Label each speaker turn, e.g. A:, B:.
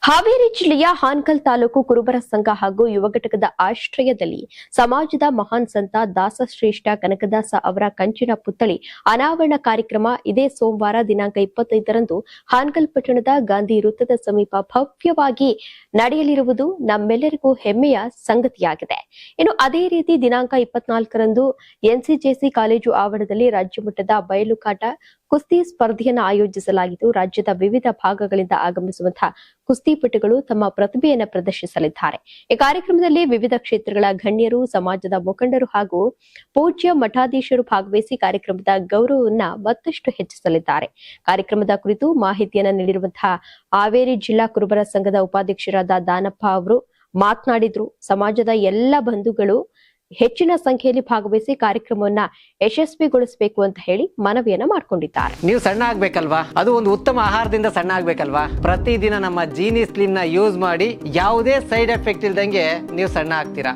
A: ಹಾವೇರಿ ಜಿಲ್ಲೆಯ ಹಾನಗಲ್ ತಾಲೂಕು ಕುರುಬರ ಸಂಘ ಹಾಗೂ ಯುವ ಘಟಕದ ಆಶ್ರಯದಲ್ಲಿ ಸಮಾಜದ ಮಹಾನ್ ಸಂತ ದಾಸಶ್ರೇಷ್ಠ ಕನಕದಾಸ ಅವರ ಕಂಚಿನ ಪುತ್ಥಳಿ ಅನಾವರಣ ಕಾರ್ಯಕ್ರಮ ಇದೇ ಸೋಮವಾರ ದಿನಾಂಕ 25ರಂದು ಹಾನಗಲ್ ಪಟ್ಟಣದ ಗಾಂಧಿ ವೃತ್ತದ ಸಮೀಪ ಭವ್ಯವಾಗಿ ನಡೆಯಲಿರುವುದು ನಮ್ಮೆಲ್ಲರಿಗೂ ಹೆಮ್ಮೆಯ ಸಂಗತಿಯಾಗಿದೆ. ಇನ್ನು ಅದೇ ರೀತಿ ದಿನಾಂಕ 24ರಂದು ಎನ್ಸಿಜೆಸಿ ಕಾಲೇಜು ಆವರಣದಲ್ಲಿ ರಾಜ್ಯಮಟ್ಟದ ಬಯಲುಕಾಟ ಕುಸ್ತಿ ಸ್ಪರ್ಧೆಯನ್ನು ಆಯೋಜಿಸಲಾಗಿದ್ದು, ರಾಜ್ಯದ ವಿವಿಧ ಭಾಗಗಳಿಂದ ಆಗಮಿಸುವಂತಹ ಕುಸ್ತಿಪಟುಗಳು ತಮ್ಮ ಪ್ರತಿಭೆಯನ್ನು ಪ್ರದರ್ಶಿಸಲಿದ್ದಾರೆ. ಈ ಕಾರ್ಯಕ್ರಮದಲ್ಲಿ ವಿವಿಧ ಕ್ಷೇತ್ರಗಳ ಗಣ್ಯರು, ಸಮಾಜದ ಮುಖಂಡರು ಹಾಗೂ ಪೂಜ್ಯ ಮಠಾಧೀಶರು ಭಾಗವಹಿಸಿ ಕಾರ್ಯಕ್ರಮದ ಗೌರವವನ್ನ ಮತ್ತಷ್ಟು ಹೆಚ್ಚಿಸಲಿದ್ದಾರೆ. ಕಾರ್ಯಕ್ರಮದ ಕುರಿತು ಮಾಹಿತಿಯನ್ನು ನೀಡಿರುವಂತಹ ಹಾವೇರಿ ಜಿಲ್ಲಾ ಕುರುಬರ ಸಂಘದ ಉಪಾಧ್ಯಕ್ಷರಾದ ದಾನಪ್ಪ ಅವರು ಮಾತನಾಡಿದ್ರು. ಸಮಾಜದ ಎಲ್ಲ ಬಂಧುಗಳು ಹೆಚ್ಚಿನ ಸಂಖ್ಯೆಯಲ್ಲಿ ಭಾಗವಹಿಸಿ ಕಾರ್ಯಕ್ರಮವನ್ನ ಯಶಸ್ವಿಗೊಳಿಸಬೇಕು ಅಂತ ಹೇಳಿ ಮನವಿಯನ್ನ ಮಾಡ್ಕೊಂಡಿದ್ದಾರೆ.
B: ನೀವು ಸಣ್ಣ ಆಗ್ಬೇಕಲ್ವಾ, ಅದು ಒಂದು ಉತ್ತಮ ಆಹಾರದಿಂದ ಸಣ್ಣ ಆಗ್ಬೇಕಲ್ವಾ. ಪ್ರತಿದಿನ ನಮ್ಮ ಜೀನಿ ಸ್ಲಿಮ್ ನ ಯೂಸ್ ಮಾಡಿ ಯಾವುದೇ ಸೈಡ್ ಎಫೆಕ್ಟ್ ಇಲ್ದಂಗೆ ನೀವು ಸಣ್ಣ ಆಗ್ತೀರಾ.